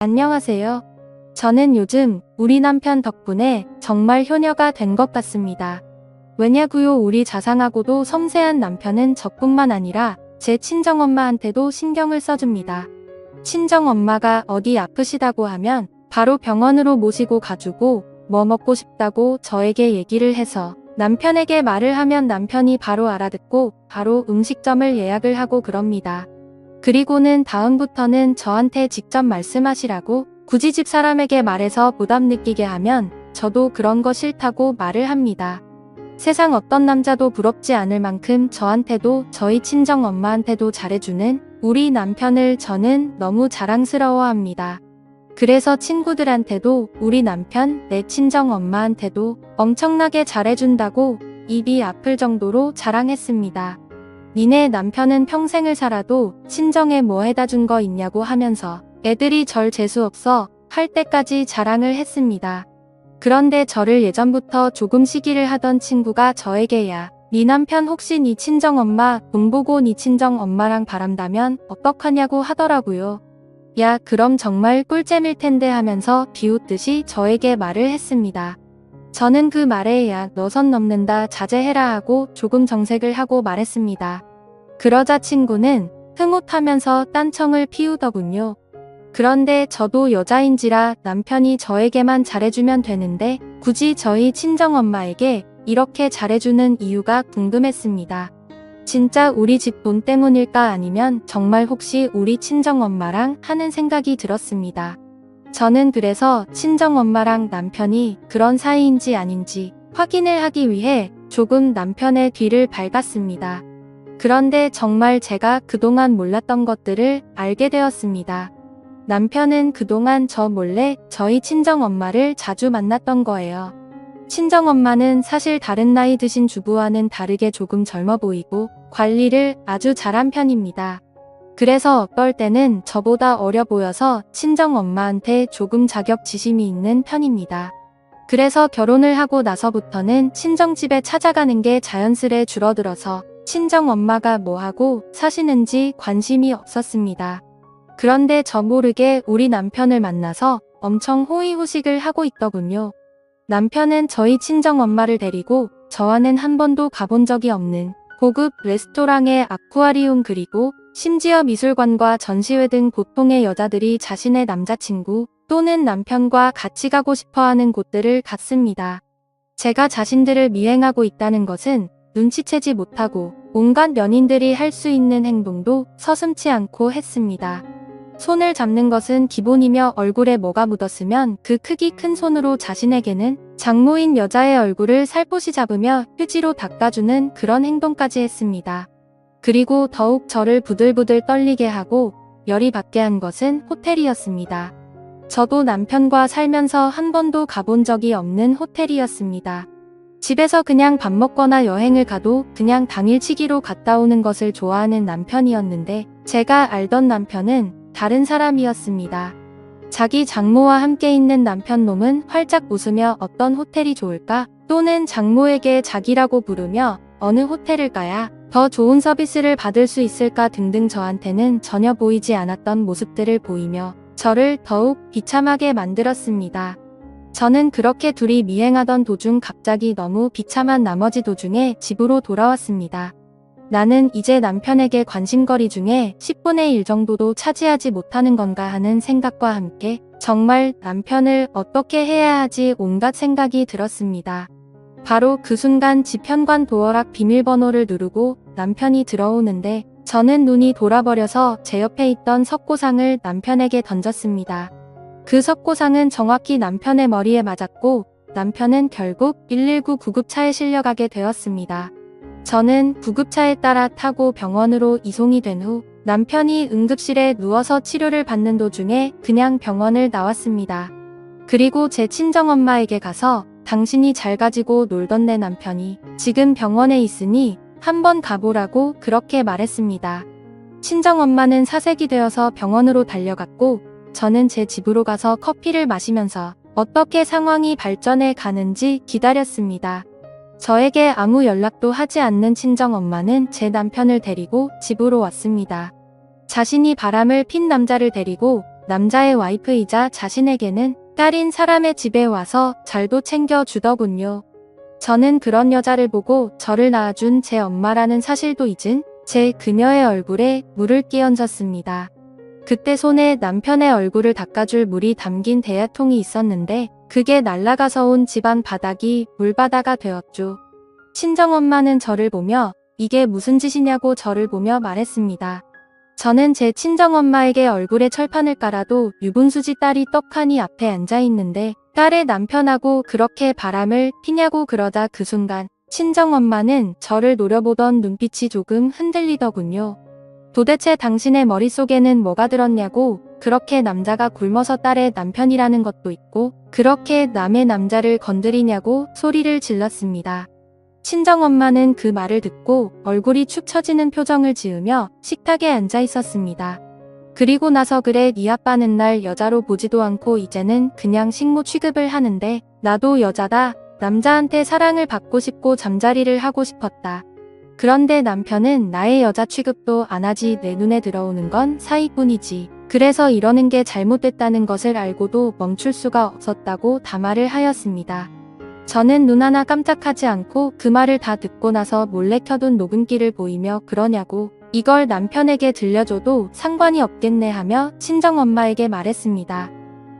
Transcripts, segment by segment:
안녕하세요. 저는 요즘 우리 남편 덕분에 정말 효녀가 된 것 같습니다. 왜냐고요? 우리 자상하고도 섬세한 남편은 저뿐만 아니라 제 친정엄마한테도 신경을 써줍니다. 친정엄마가 어디 아프시다고 하면 바로 병원으로 모시고 가주고 뭐 먹고 싶다고 저에게 얘기를 해서 남편에게 말을 하면 남편이 바로 알아듣고 바로 음식점을 예약을 하고 그럽니다. 그리고는 다음부터는 저한테 직접 말씀하시라고 굳이 집사람에게 말해서 부담 느끼게 하면 저도 그런 거 싫다고 말을 합니다. 세상 어떤 남자도 부럽지 않을 만큼 저한테도 저희 친정엄마한테도 잘해주는 우리 남편을 저는 너무 자랑스러워합니다. 그래서 친구들한테도 우리 남편, 내 친정엄마한테도 엄청나게 잘해준다고 입이 아플 정도로 자랑했습니다. 니네 남편은 평생을 살아도 친정에 뭐 해다 준 거 있냐고 하면서 애들이 절 재수없어 할 때까지 자랑을 했습니다. 그런데 저를 예전부터 조금 시기를 하던 친구가 저에게 야, 니 남편 혹시 니 친정엄마 돈 보고 니 친정엄마랑 바람다면 어떡하냐고 하더라고요. 야, 그럼 정말 꿀잼일 텐데 하면서 비웃듯이 저에게 말을 했습니다. 저는 그 말에 야, 너 선 넘는다 자제해라 하고 조금 정색을 하고 말했습니다. 그러자 친구는 흐뭇하면서 딴청을 피우더군요. 그런데 저도 여자인지라 남편이 저에게만 잘해주면 되는데 굳이 저희 친정엄마에게 이렇게 잘해주는 이유가 궁금했습니다. 진짜 우리 집 돈 때문일까 아니면 정말 혹시 우리 친정엄마랑 하는 생각이 들었습니다. 저는 그래서 친정엄마랑 남편이 그런 사이인지 아닌지 확인을 하기 위해 조금 남편의 뒤를 밟았습니다. 그런데 정말 제가 그동안 몰랐던 것들을 알게 되었습니다. 남편은 그동안 저 몰래 저희 친정엄마를 자주 만났던 거예요. 친정엄마는 사실 다른 나이 드신 주부와는 다르게 조금 젊어 보이고 관리를 아주 잘한 편입니다. 그래서 어떨 때는 저보다 어려 보여서 친정엄마한테 조금 자격지심이 있는 편입니다. 그래서 결혼을 하고 나서부터는 친정집에 찾아가는 게 자연스레 줄어들어서 친정엄마가 뭐하고 사시는지 관심이 없었습니다. 그런데 저 모르게 우리 남편을 만나서 엄청 호의호식을 하고 있더군요. 남편은 저희 친정엄마를 데리고 저와는 한 번도 가본 적이 없는 고급 레스토랑의 아쿠아리움 그리고 심지어 미술관과 전시회 등 보통의 여자들이 자신의 남자친구 또는 남편과 같이 가고 싶어하는 곳들을 갔습니다. 제가 자신들을 미행하고 있다는 것은 눈치채지 못하고 온갖 연인들이 할 수 있는 행동도 서슴지 않고 했습니다. 손을 잡는 것은 기본이며 얼굴에 뭐가 묻었으면 그 크기 큰 손으로 자신에게는 장모인 여자의 얼굴을 살포시 잡으며 휴지로 닦아주는 그런 행동까지 했습니다. 그리고 더욱 저를 부들부들 떨리게 하고 열이 받게 한 것은 호텔이었습니다. 저도 남편과 살면서 한 번도 가본 적이 없는 호텔이었습니다. 집에서 그냥 밥 먹거나 여행을 가도 그냥 당일치기로 갔다 오는 것을 좋아하는 남편이었는데 제가 알던 남편은 다른 사람이었습니다. 자기 장모와 함께 있는 남편 놈은 활짝 웃으며 어떤 호텔이 좋을까? 또는 장모에게 자기라고 부르며 어느 호텔을 가야 더 좋은 서비스를 받을 수 있을까 등등 저한테는 전혀 보이지 않았던 모습들을 보이며 저를 더욱 비참하게 만들었습니다. 저는 그렇게 둘이 미행하던 도중 갑자기 너무 비참한 나머지 도중에 집으로 돌아왔습니다. 나는 이제 남편에게 관심거리 중에 10분의 1 정도도 차지하지 못하는 건가 하는 생각과 함께 정말 남편을 어떻게 해야 하지 온갖 생각이 들었습니다. 바로 그 순간 집 현관 도어락 비밀번호를 누르고 남편이 들어오는데 저는 눈이 돌아버려서 제 옆에 있던 석고상을 남편에게 던졌습니다. 그 석고상은 정확히 남편의 머리에 맞았고 남편은 결국 119 구급차에 실려가게 되었습니다. 저는 구급차에 따라 타고 병원으로 이송이 된 후 남편이 응급실에 누워서 치료를 받는 도중에 그냥 병원을 나왔습니다. 그리고 제 친정엄마에게 가서 당신이 잘 가지고 놀던 내 남편이 지금 병원에 있으니 한번 가보라고 그렇게 말했습니다. 친정엄마는 사색이 되어서 병원으로 달려갔고 저는 제 집으로 가서 커피를 마시면서 어떻게 상황이 발전해 가는지 기다렸습니다. 저에게 아무 연락도 하지 않는 친정엄마는 제 남편을 데리고 집으로 왔습니다. 자신이 바람을 핀 남자를 데리고 남자의 와이프이자 자신에게는 딸인 사람의 집에 와서 잘도 챙겨주더군요. 저는 그런 여자를 보고 저를 낳아준 제 엄마라는 사실도 잊은 제 그녀의 얼굴에 물을 끼얹었습니다. 그때 손에 남편의 얼굴을 닦아줄 물이 담긴 대야통이 있었는데 그게 날아가서 온 집안 바닥이 물바다가 되었죠. 친정엄마는 저를 보며 이게 무슨 짓이냐고 저를 보며 말했습니다. 저는 제 친정엄마에게 얼굴에 철판을 깔아도 유분수지 딸이 떡하니 앞에 앉아있는데 딸의 남편하고 그렇게 바람을 피냐고 그러다 그 순간 친정엄마는 저를 노려보던 눈빛이 조금 흔들리더군요. 도대체 당신의 머릿속에는 뭐가 들었냐고, 그렇게 남자가 굶어서 딸의 남편이라는 것도 있고 그렇게 남의 남자를 건드리냐고 소리를 질렀습니다. 친정엄마는 그 말을 듣고 얼굴이 축 처지는 표정을 지으며 식탁에 앉아 있었습니다. 그리고 나서 그래 네 아빠는 날 여자로 보지도 않고 이제는 그냥 식모 취급을 하는데 나도 여자다. 남자한테 사랑을 받고 싶고 잠자리를 하고 싶었다. 그런데 남편은 나의 여자 취급도 안 하지. 내 눈에 들어오는 건 사이뿐이지. 그래서 이러는 게 잘못됐다는 것을 알고도 멈출 수가 없었다고 담화를 하였습니다. 저는 눈 하나 깜짝하지 않고 그 말을 다 듣고 나서 몰래 켜둔 녹음기를 보이며 그러냐고, 이걸 남편에게 들려줘도 상관이 없겠네 하며 친정엄마에게 말했습니다.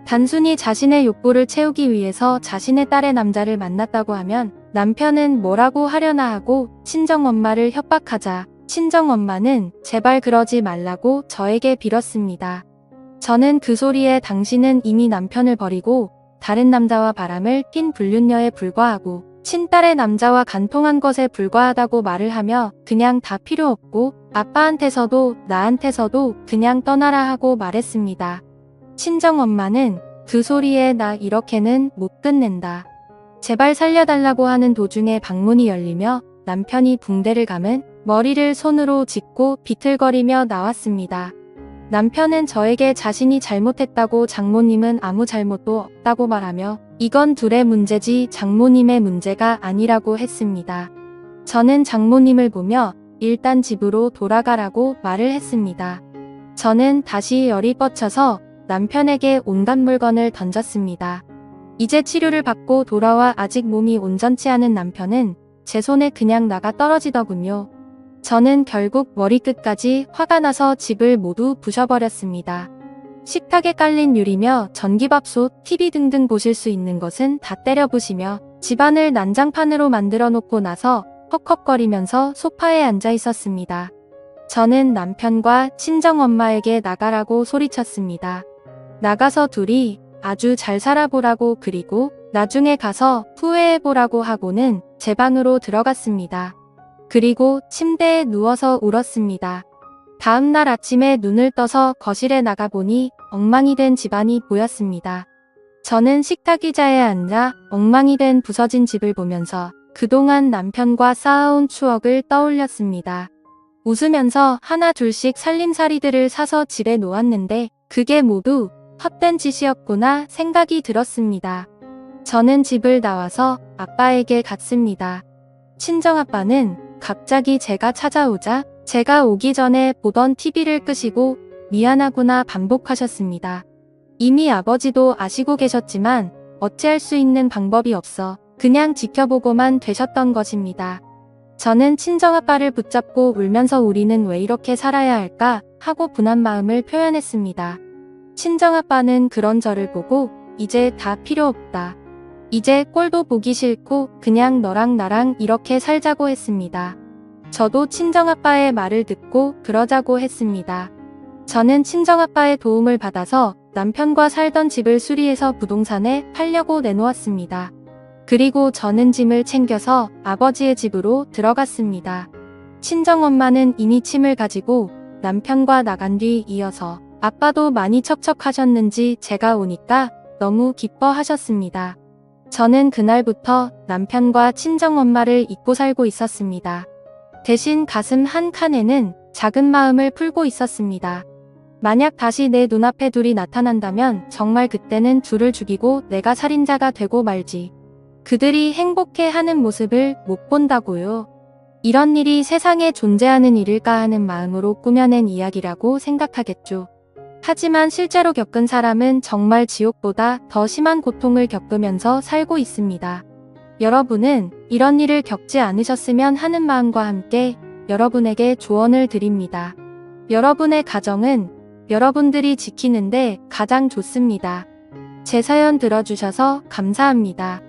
단순히 자신의 욕구를 채우기 위해서 자신의 딸의 남자를 만났다고 하면 남편은 뭐라고 하려나 하고 친정엄마를 협박하자 친정엄마는 제발 그러지 말라고 저에게 빌었습니다. 저는 그 소리에 당신은 이미 남편을 버리고 다른 남자와 바람을 핀 불륜녀에 불과하고 친딸의 남자와 간통한 것에 불과하다고 말을 하며 그냥 다 필요 없고 아빠한테서도 나한테서도 그냥 떠나라 하고 말했습니다. 친정엄마는 그 소리에 나 이렇게는 못 끝낸다. 제발 살려달라고 하는 도중에 방문이 열리며 남편이 붕대를 감은 머리를 손으로 짚고 비틀거리며 나왔습니다. 남편은 저에게 자신이 잘못했다고 장모님은 아무 잘못도 없다고 말하며 이건 둘의 문제지 장모님의 문제가 아니라고 했습니다. 저는 장모님을 보며 일단 집으로 돌아가라고 말을 했습니다. 저는 다시 열이 뻗쳐서 남편에게 온갖 물건을 던졌습니다. 이제 치료를 받고 돌아와 아직 몸이 온전치 않은 남편은 제 손에 그냥 나가 떨어지더군요. 저는 결국 머리끝까지 화가 나서 집을 모두 부셔버렸습니다. 식탁에 깔린 유리며 전기밥솥, TV 등등 보실 수 있는 것은 다 때려 부시며 집안을 난장판으로 만들어 놓고 나서 헉헉거리면서 소파에 앉아 있었습니다. 저는 남편과 친정엄마에게 나가라고 소리쳤습니다. 나가서 둘이 아주 잘 살아보라고 그리고 나중에 가서 후회해보라고 하고는 제 방으로 들어갔습니다. 그리고 침대에 누워서 울었습니다. 다음날 아침에 눈을 떠서 거실에 나가보니 엉망이 된 집안이 보였습니다. 저는 식탁 의자에 앉아 엉망이 된 부서진 집을 보면서 그동안 남편과 쌓아온 추억을 떠올렸습니다. 웃으면서 하나 둘씩 살림살이들을 사서 집에 놓았는데 그게 모두 헛된 짓이었구나 생각이 들었습니다. 저는 집을 나와서 아빠에게 갔습니다. 친정아빠는 갑자기 제가 찾아오자 제가 오기 전에 보던 TV를 끄시고 미안하구나 반복하셨습니다. 이미 아버지도 아시고 계셨지만 어찌할 수 있는 방법이 없어 그냥 지켜보고만 되셨던 것입니다. 저는 친정아빠를 붙잡고 울면서 우리는 왜 이렇게 살아야 할까 하고 분한 마음을 표현했습니다. 친정아빠는 그런 저를 보고 이제 다 필요 없다. 이제 꼴도 보기 싫고 그냥 너랑 나랑 이렇게 살자고 했습니다. 저도 친정아빠의 말을 듣고 그러자고 했습니다. 저는 친정아빠의 도움을 받아서 남편과 살던 집을 수리해서 부동산에 팔려고 내놓았습니다. 그리고 저는 짐을 챙겨서 아버지의 집으로 들어갔습니다. 친정엄마는 이미 침을 가지고 남편과 나간 뒤 이어서 아빠도 많이 척척하셨는지 제가 오니까 너무 기뻐하셨습니다. 저는 그날부터 남편과 친정엄마를 잊고 살고 있었습니다. 대신 가슴 한 칸에는 작은 마음을 풀고 있었습니다. 만약 다시 내 눈앞에 둘이 나타난다면 정말 그때는 둘을 죽이고 내가 살인자가 되고 말지. 그들이 행복해하는 모습을 못 본다고요. 이런 일이 세상에 존재하는 일일까 하는 마음으로 꾸며낸 이야기라고 생각하겠죠. 하지만 실제로 겪은 사람은 정말 지옥보다 더 심한 고통을 겪으면서 살고 있습니다. 여러분은 이런 일을 겪지 않으셨으면 하는 마음과 함께 여러분에게 조언을 드립니다. 여러분의 가정은 여러분들이 지키는데 가장 좋습니다. 제 사연 들어주셔서 감사합니다.